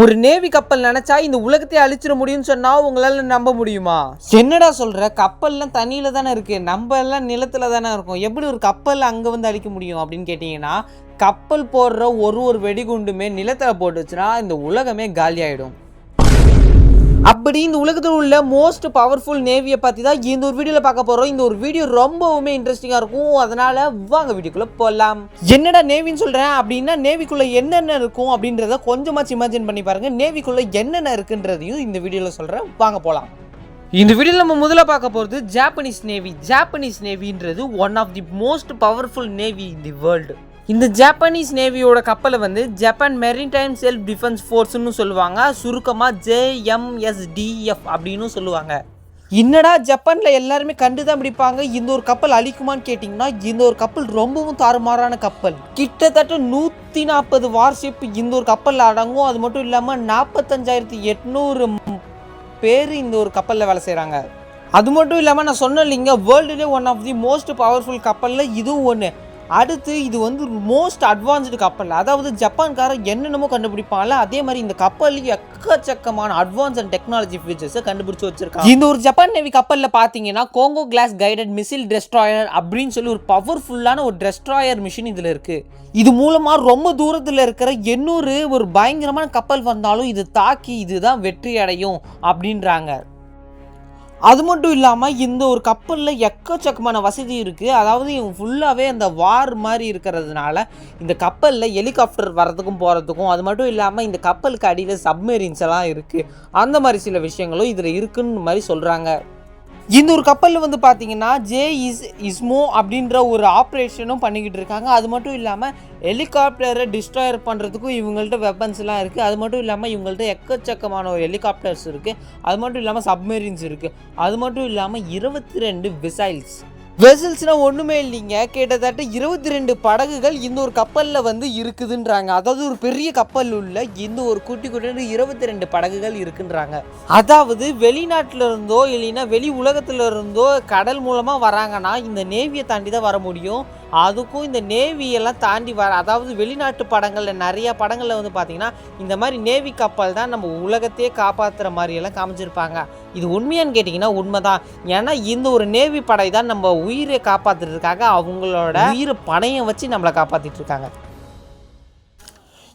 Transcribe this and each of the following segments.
ஒரு நேவி கப்பல் நினைச்சா இந்த உலகத்தை அழிச்சிட முடியும்னு சொன்னா உங்களால நம்ப முடியுமா? என்னடா சொல்ற? கப்பல்லாம் தண்ணியில தானே இருக்கு, நம்ம எல்லாம் நிலத்துல தானே இருக்கும், எப்படி ஒரு கப்பல் அங்க வந்து அழிக்க முடியும் அப்படின்னு கேட்டீங்கன்னா, கப்பல் போடுற ஒரு வெடிகுண்டுமே நிலத்துல போட்டுச்சுன்னா இந்த உலகமே காலி ஆயிடும். அப்படி இந்த உலகத்தில் உள்ள மோஸ்ட் பவர்ஃபுல் நேவியை பற்றி தான் இந்த ஒரு வீடியோவில் பார்க்க போகிறோம். இந்த ஒரு வீடியோ ரொம்பவுமே இன்ட்ரெஸ்டிங்காக இருக்கும். அதனால் வாங்க வீடியோக்குள்ளே போகலாம். என்னடா நேவின்னு சொல்கிறேன் அப்படின்னா, நேவிக்குள்ளே என்னென்ன இருக்கும் அப்படின்றத கொஞ்சமாச்சு இமேஜின் பண்ணி பாருங்கள். நேவிக்குள்ளே என்னென்ன இருக்குன்றதையும் இந்த வீடியோவில் சொல்கிறேன். வாங்க போகலாம். இந்த வீடியோவில் நம்ம முதல்ல பார்க்க போகிறது ஜாப்பனீஸ் நேவி. ஜாப்பனீஸ் நேவின்றது one of the most powerful navy in the world. இந்த ஜப்பானீஸ் நேவியோட கப்பலை வந்து ஜப்பான் மெரிடைம் செல்ஃப் டிஃபென்ஸ் ஃபோர்ஸ்னு சொல்லுவாங்க. சுருக்கமாக JMSDF அப்படின்னு சொல்லுவாங்க. என்னடா ஜப்பானில் எல்லாருமே கண்டு தான் பிடிப்பாங்க, இந்த ஒரு கப்பல் அழிக்குமான்னு கேட்டிங்கன்னா, இந்த ஒரு கப்பல் ரொம்பவும் தாறுமாறான கப்பல். கிட்டத்தட்ட 140 வார்ஷிப் இந்த ஒரு கப்பலில் அடங்கும். அது மட்டும் இல்லாமல் 45,800 பேர் இந்த ஒரு கப்பலில் வேலை செய்கிறாங்க. அது மட்டும் இல்லாமல் நான் சொன்னேன் இல்லைங்க, வேர்ல்டுலேயே one of the most powerful கப்பலில் இதுவும் ஒன்று. அடுத்து இது வந்து மோஸ்ட் அட்வான்ஸ்டு கப்பல். அதாவது ஜப்பான்காரன் என்னென்னமோ கண்டுபிடிப்பாங்கல்ல, அதே மாதிரி இந்த கப்பலில் எக்கச்சக்கமான அட்வான்ஸ் அண்ட் டெக்னாலஜி ஃபீச்சர்ஸை கண்டுபிடிச்சு வச்சிருக்காங்க. இந்த ஒரு ஜப்பான் நேவி கப்பலில் பார்த்தீங்கன்னா Congo class guided misl destroyer அப்படின்னு சொல்லி ஒரு பவர்ஃபுல்லான ஒரு டெஸ்ட்ராயர் மிஷின் இதில் இருக்குது. இது மூலமாக ரொம்ப தூரத்தில் இருக்கிற 800 ஒரு பயங்கரமான கப்பல் வந்தாலும் இது தாக்கி இதுதான் வெற்றி அடையும் அப்படின்றாங்க. அது மட்டும் இல்லாமல் இந்த ஒரு கப்பலில் எக்கச்சக்கமான வசதி இருக்குது. அதாவது இவங்க ஃபுல்லாகவே அந்த வார் மாதிரி இருக்கிறதுனால இந்த கப்பலில் ஹெலிகாப்டர் வரதுக்கும் போகிறதுக்கும், அது மட்டும் இல்லாமல் இந்த கப்பலுக்கு அடியில் சப்மெரின்ஸ் எல்லாம் இருக்குது. அந்த மாதிரி சில விஷயங்களும் இதில் இருக்குன்னு மாதிரி சொல்கிறாங்க. இந்த ஒரு கப்பலில் வந்து பார்த்தீங்கன்னா JISMO அப்படின்ற ஒரு ஆப்ரேஷனும் பண்ணிக்கிட்டு இருக்காங்க. அது மட்டும் இல்லாமல் ஹெலிகாப்டரை டிஸ்ட்ராயர் பண்ணுறதுக்கும் இவங்கள்ட்ட வெப்பன்ஸ்லாம் இருக்குது. அது மட்டும் இல்லாமல் இவங்கள்ட்ட எக்கச்சக்கமான ஒரு ஹெலிகாப்டர்ஸ் இருக்குது. அது மட்டும் இல்லாமல் சப்மெரின்ஸ் இருக்குது. அது மட்டும் இல்லாமல் 22 வெசல்ஸ்னால் ஒன்றுமே இல்லைங்க, கிட்டத்தட்ட 22 படகுகள் இந்த ஒரு கப்பலில் வந்து இருக்குதுன்றாங்க. அதாவது ஒரு பெரிய கப்பல் உள்ள இந்த ஒரு குட்டி 22 படகுகள் இருக்குன்றாங்க. அதாவது வெளிநாட்டில் இருந்தோ இல்லைன்னா வெளி உலகத்தில் இருந்தோ கடல் மூலமாக வராங்கன்னா இந்த நேவியை தாண்டி தான் வர முடியும். அதுக்கும் இந்த நேவியெல்லாம் தாண்டி வர, அதாவது வெளிநாட்டு படங்களில் நிறையா படங்களில் வந்து பார்த்திங்கன்னா இந்த மாதிரி நேவி கப்பல் தான் நம்ம உலகத்தையே காப்பாற்றுற மாதிரியெல்லாம் காமிச்சிருப்பாங்க. இது உண்மையான்னு கேட்டிங்கன்னா உண்மைதான். ஏன்னா இந்த ஒரு நேவி படை தான் நம்ம உயிரை காப்பாற்றுறதுக்காக அவங்களோட உயிரை பணையை வச்சு நம்மளை காப்பாற்றிட்டு இருக்காங்க.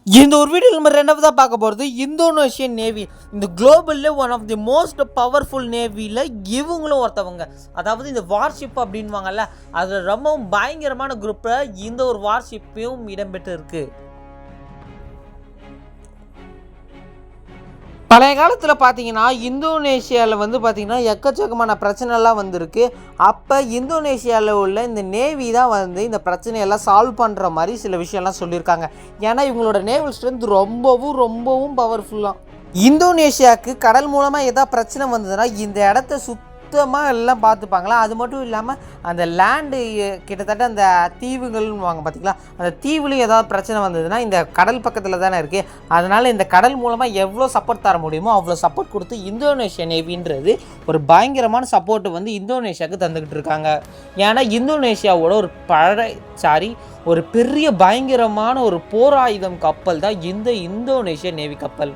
இந்த ஒரு வீடியோ நம்ம ரெண்டாவதாக பார்க்க போகிறது இந்தோனேஷியன் நேவி. இந்த குளோபலில் one of the most powerful நேவியில் இவங்களும் ஒருத்தவங்க. அதாவது இந்த வார்ஷிப் அப்படின்வாங்கல்ல, அதில் ரொம்பவும் பயங்கரமான குரூப்பில் இந்த ஒரு வார்ஷிப்பையும் இடம்பெற்று இருக்குது. பழைய காலத்தில் பார்த்தீங்கன்னா இந்தோனேஷியாவில் வந்து பார்த்திங்கன்னா எக்கச்சக்கமான பிரச்சனைலாம் வந்திருக்கு. அப்போ இந்தோனேஷியாவில் உள்ள இந்த நேவி தான் வந்து இந்த பிரச்சனையெல்லாம் சால்வ் பண்ணுற மாதிரி சில விஷயம்லாம் சொல்லியிருக்காங்க. ஏன்னா இவங்களோட நேவல் ஸ்ட்ரென்த் ரொம்பவும் பவர்ஃபுல்லாக. இந்தோனேஷியாவுக்கு கடல் மூலமாக எதாவது பிரச்சனை வந்ததுன்னா இந்த இடத்த சுத்தமாக எல்லாம் பார்த்துப்பாங்களா. அது மட்டும் இல்லாமல் அந்த லேண்டு கிட்டத்தட்ட அந்த தீவுகள்னு வாங்க பார்த்திங்களா, அந்த தீவுலையும் ஏதாவது பிரச்சனை வந்ததுன்னா இந்த கடல் பக்கத்தில் தானே இருக்குது. அதனால் இந்த கடல் மூலமாக எவ்வளோ சப்போர்ட் தர முடியுமோ அவ்வளோ சப்போர்ட் கொடுத்து இந்தோனேஷியா நேவின்றது ஒரு பயங்கரமான சப்போர்ட்டு வந்து இந்தோனேஷியாவுக்கு தந்துக்கிட்டு இருக்காங்க. ஏன்னா இந்தோனேஷியாவோட ஒரு பெரிய பயங்கரமான ஒரு போராயுதம் கப்பல் தான் இந்த இந்தோனேஷியா நேவி கப்பல்.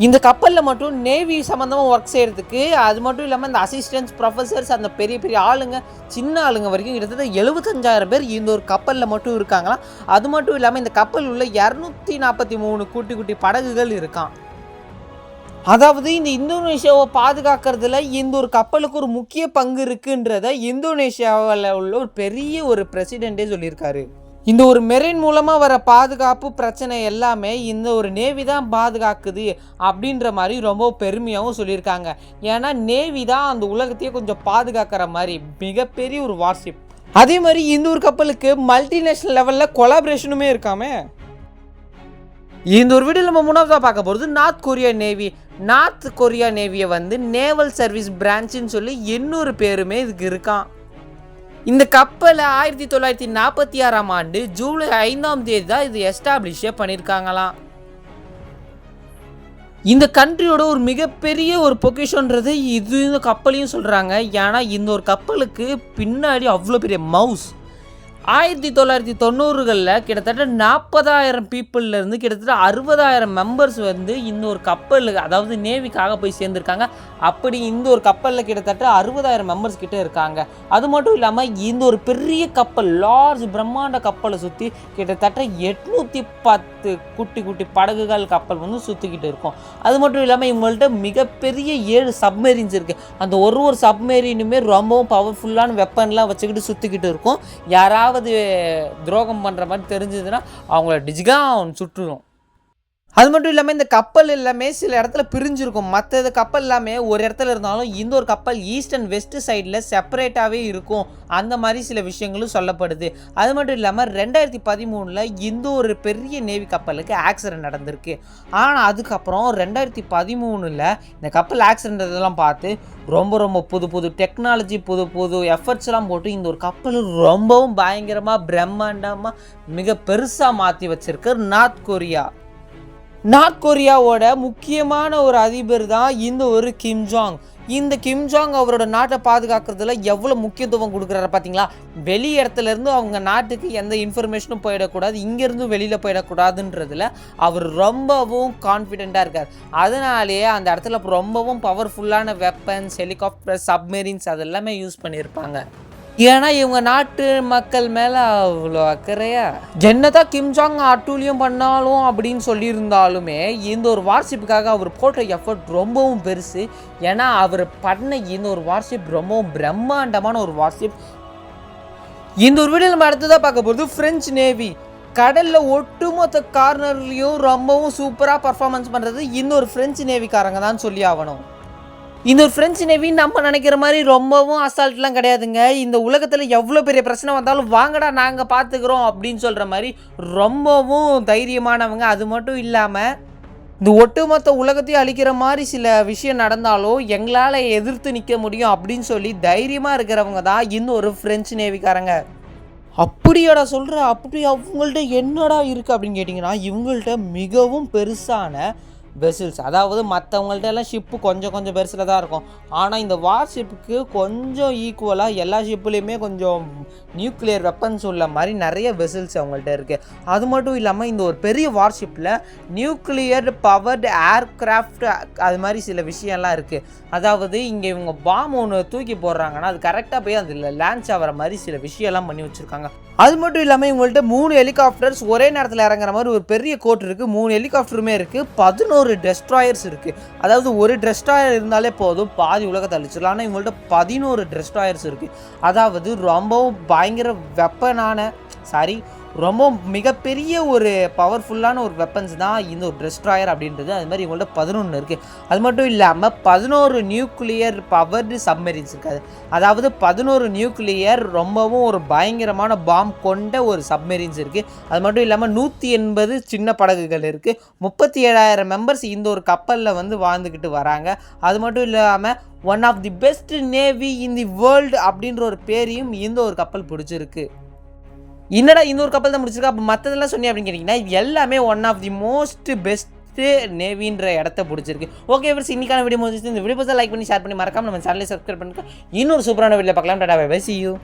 இந்த கப்பலில் மட்டும் நேவி சம்மந்தமாக ஒர்க் செய்கிறதுக்கு, அது மட்டும் இல்லாமல் இந்த அசிஸ்டன்ஸ் ப்ரொஃபஸர்ஸ், அந்த பெரிய ஆளுங்க, சின்ன ஆளுங்க வரைக்கும் கிட்டத்தட்ட 75,000 பேர் இந்த ஒரு கப்பலில் மட்டும் இருக்காங்களாம். அது மட்டும் இல்லாமல் இந்த கப்பல் உள்ள 243 குட்டி படகுகள் இருக்கான். அதாவது இந்த இந்தோனேஷியாவை பாதுகாக்கிறதுல இந்த ஒரு கப்பலுக்கு ஒரு முக்கிய பங்கு இருக்குன்றத இந்தோனேஷியாவில் உள்ள ஒரு பெரிய ஒரு பிரசிடெண்ட்டே சொல்லியிருக்காரு. இந்த ஒரு மெரைன் மூலமாக வர பாதுகாப்பு பிரச்சனை எல்லாமே இந்த ஒரு நேவி தான் பாதுகாக்குது அப்படின்ற மாதிரி ரொம்ப பெருமையாகவும் சொல்லியிருக்காங்க. ஏன்னா நேவி தான் அந்த உலகத்தையே கொஞ்சம் பாதுகாக்கிற மாதிரி மிகப்பெரிய ஒரு வார்ஷிப். அதே மாதிரி இந்த ஒரு கப்பலுக்கு மல்டிநேஷனல் லெவலில் கொலாபரேஷனுமே இருக்காமே. இந்த ஒரு வீடியோவில் நம்ம மூணாவதாக பார்க்க போகிறது நார்த் கொரியா நேவியை வந்து நேவல் சர்வீஸ் பிரான்ச்சுன்னு சொல்லி 800 பேருமே இதுக்கு இருக்கான். இந்த கப்பலை 1946ஆம் ஆண்டு ஜூலை 5ஆம் தேதி தான் இது எஸ்டாப்ளிஷே பண்ணியிருக்காங்களாம். இந்த கண்ட்ரியோட ஒரு மிகப்பெரிய ஒரு பொக்கிஷன்றது இந்த கப்பலையும் சொல்கிறாங்க. ஏன்னா இந்த ஒரு கப்பலுக்கு பின்னாடி அவ்வளோ பெரிய மவுஸ், 1990களில் கிட்டத்தட்ட 40,000 பீப்புள்லேருந்து கிட்டத்தட்ட 60,000 மெம்பர்ஸ் வந்து இந்த ஒரு கப்பலுக்கு, அதாவது நேவிக்காக போய் சேர்ந்துருக்காங்க. அப்படி இந்த ஒரு கப்பலில் கிட்டத்தட்ட 60,000 மெம்பர்ஸ் கிட்டே இருக்காங்க. அது மட்டும் இல்லாமல் இந்த ஒரு பெரிய கப்பல், லார்ஜ் பிரம்மாண்ட கப்பலை சுற்றி கிட்டத்தட்ட 810 குட்டி குட்டி படகுகள் கப்பல் வந்து சுற்றிக்கிட்டு இருக்கும். அது மட்டும் இல்லாமல் இவங்கள்ட்ட மிகப்பெரிய 7 சப்மெரின்ஸ் இருக்குது. அந்த ஒரு சப்மெரினுமே ரொம்பவும் பவர்ஃபுல்லான வெப்பன்லாம் வச்சுக்கிட்டு சுற்றிக்கிட்டு இருக்கும். யாராவது துரோகம் பண்ணுற மாதிரி தெரிஞ்சதுன்னா அவங்கள டிஜிகான் சுட்டுரும். அது மட்டும் இல்லாமல் இந்த கப்பல் எல்லாமே சில இடத்துல பிரிஞ்சிருக்கும். மற்ற கப்பல் எல்லாமே ஒரு இடத்துல இருந்தாலும் இந்த ஒரு கப்பல் ஈஸ்ட் அண்ட் வெஸ்ட் சைடில் செப்பரேட்டாகவே இருக்கும். அந்த மாதிரி சில விஷயங்களும் சொல்லப்படுது. அது மட்டும் இல்லாமல் 2013 இந்த ஒரு பெரிய நேவி கப்பலுக்கு ஆக்சிடென்ட் நடந்திருக்கு. ஆனால் அதுக்கப்புறம் 2013 இந்த கப்பல் ஆக்சிடென்ட் இதெல்லாம் பார்த்து ரொம்ப புது புது டெக்னாலஜி, புது எஃபர்ட்ஸ்லாம் போட்டு இந்த ஒரு கப்பல் ரொம்பவும் பயங்கரமாக பிரம்மாண்டமாக மிக பெருசாக மாற்றி வச்சிருக்கு நார்த் கொரியா. நார்த் கொரியாவோட முக்கியமான ஒரு அதிபர் தான் இந்த ஒரு கிம் ஜாங். இந்த கிம் ஜாங் அவரோட நாட்டை பாதுகாக்கிறதுல எவ்வளோ முக்கியத்துவம் கொடுக்குறாரு பார்த்தீங்களா? வெளி இடத்துலேருந்து அவங்க நாட்டுக்கு எந்த இன்ஃபர்மேஷனும் போயிடக்கூடாது, இங்கேருந்து வெளியில் போயிடக்கூடாதுன்றதுல அவர் ரொம்பவும் கான்ஃபிடெண்ட்டாக இருக்கார். அதனாலேயே அந்த இடத்துல ரொம்பவும் பவர்ஃபுல்லான வெப்பன்ஸ், ஹெலிகாப்டர், சப்மெரின்ஸ் அதெல்லாமே யூஸ் பண்ணியிருப்பாங்க. ஏன்னா இவங்க நாட்டு மக்கள் மேலே அவ்வளோ அக்கறையா. என்னதான் கிம் ஜாங் அட்டூழியம் பண்ணாலும் அப்படின்னு சொல்லியிருந்தாலுமே இந்த ஒரு வார்ஷிப்புக்காக அவர் போட்ட எஃபர்ட் ரொம்பவும் பெருசு. ஏன்னா அவர் பண்ண இந்த ஒரு வார்ஷிப் ரொம்பவும் பிரம்மாண்டமான ஒரு வார்ஷிப். இந்த ஒரு வீடியோ நம்ம அடுத்ததாக பார்க்க போகிறது ஃப்ரெஞ்சு நேவி. கடலில் ஒட்டுமொத்த கார்னர்லேயும் ரொம்பவும் சூப்பராக பர்ஃபார்மன்ஸ் பண்ணுறது இந்த ஒரு ஃப்ரெஞ்சு நேவிக்காரங்க தான் சொல்லி ஆகணும். இந்த ஒரு ஃப்ரெஞ்சு நேவி நம்ம நினைக்கிற மாதிரி ரொம்பவும் அசால்ட்லாம் கிடையாதுங்க. இந்த உலகத்தில் எவ்வளோ பெரிய பிரச்சனை வந்தாலும் வாங்கடா நாங்கள் பார்த்துக்குறோம் அப்படின்னு சொல்கிற மாதிரி ரொம்பவும் தைரியமானவங்க. அது மட்டும் இல்லாமல் இந்த ஒட்டுமொத்த உலகத்தையும் அழிக்கிற மாதிரி சில விஷயம் நடந்தாலும் எங்களால் எதிர்த்து நிற்க முடியும் அப்படின்னு சொல்லி தைரியமாக இருக்கிறவங்க தான் இந்த ஒரு ஃப்ரெஞ்சு நேவிக்காரங்க. அப்படியாடா சொல்கிற, அப்படி அவங்கள்ட்ட என்னடா இருக்குது அப்படின்னு கேட்டிங்கன்னா, இவங்கள்ட்ட மிகவும் பெருசான வெசல்ஸ், அதாவது மற்றவங்கள்ட்ட எல்லாம் ஷிப்பு கொஞ்சம் பெருசில் தான் இருக்கும். ஆனால் இந்த வார்ஷிப்புக்கு கொஞ்சம் ஈக்குவலாக எல்லா ஷிப்புலேயுமே கொஞ்சம் நியூக்ளியர் வெப்பன்ஸ் உள்ள மாதிரி நிறைய வெசல்ஸ் அவங்கள்ட்ட இருக்குது. அது மட்டும் இல்லாமல் இந்த ஒரு பெரிய வார்ஷிப்பில் நியூக்ளியர் பவர்டு ஏர்க்ராஃப்ட் அது மாதிரி சில விஷயம்லாம் இருக்குது. அதாவது இங்கே இவங்க பாம் ஒன்று தூக்கி போடுறாங்கன்னா அது கரெக்டாக போய் அதில் லான்ச் ஆகிற மாதிரி சில விஷயம்லாம் பண்ணி வச்சுருக்காங்க. அது மட்டும் இல்லாமல் இவங்கள்ட்ட 3 ஹெலிகாப்டர்ஸ் ஒரே நேரத்தில் இறங்குற மாதிரி ஒரு பெரிய கோட் இருக்குது. 3 ஹெலிகாப்டருமே இருக்குது. 11 டெஸ்ட்ராயர்ஸ் இருக்குது. அதாவது ஒரு டெஸ்ட்ராயர் இருந்தாலே போதும் பாதி உலகத்தை அழிச்சிடலாம். ஆனால் இவங்கள்ட்ட 11 டெஸ்ட்ராயர்ஸ் இருக்குது. அதாவது ரொம்பவும் பயங்கர வெப்பனான ரொம்ப மிகப்பெரிய ஒரு பவர்ஃபுல்லான ஒரு வெப்பன்ஸ் தான் இந்த ஒரு டெஸ்ட்ராயர் அப்படின்றது. அது மாதிரி இவங்கள்ட்ட 11 இருக்குது. அது மட்டும் இல்லாமல் 11 நியூக்ளியர் பவர்டு சப்மெரின்ஸ் இருக்காது. அதாவது 11 நியூக்ளியர் ரொம்பவும் ஒரு பயங்கரமான பாம் கொண்ட ஒரு சப்மெரின்ஸ் இருக்குது. அது மட்டும் இல்லாமல் 180 சின்ன படகுகள் இருக்குது. 37,000 மெம்பர்ஸ் இந்த ஒரு கப்பலில் வந்து வாழ்ந்துக்கிட்டு வராங்க. அது மட்டும் இல்லாமல் one of the best navy in the world அப்படின்ற ஒரு பேரையும் இந்த ஒரு கப்பல் பிடிச்சிருக்கு. என்னடா இந்த ஒரு கப்பல் தான் முடிச்சிருக்கா, அப்போ மற்றதெல்லாம் சொன்னி அப்படின்னு கேட்டிங்கன்னா, இது எல்லாமே one of the most best நேவின்ற இடத்த பிடிச்சிருக்கு. ஓகே ஃப்ரெண்ட்ஸ், இன்னைக்கான வீடியோ முடிஞ்சிச்சு. இந்த வீடியோ லைக் பண்ணி ஷேர் பண்ணி மறக்காம நம்ம சேனலை சப்ஸ்கிரைப் பண்ணிட்டு இன்னொரு சூப்பரான வீடியோ பார்க்கலாம். Tata bye bye, see you.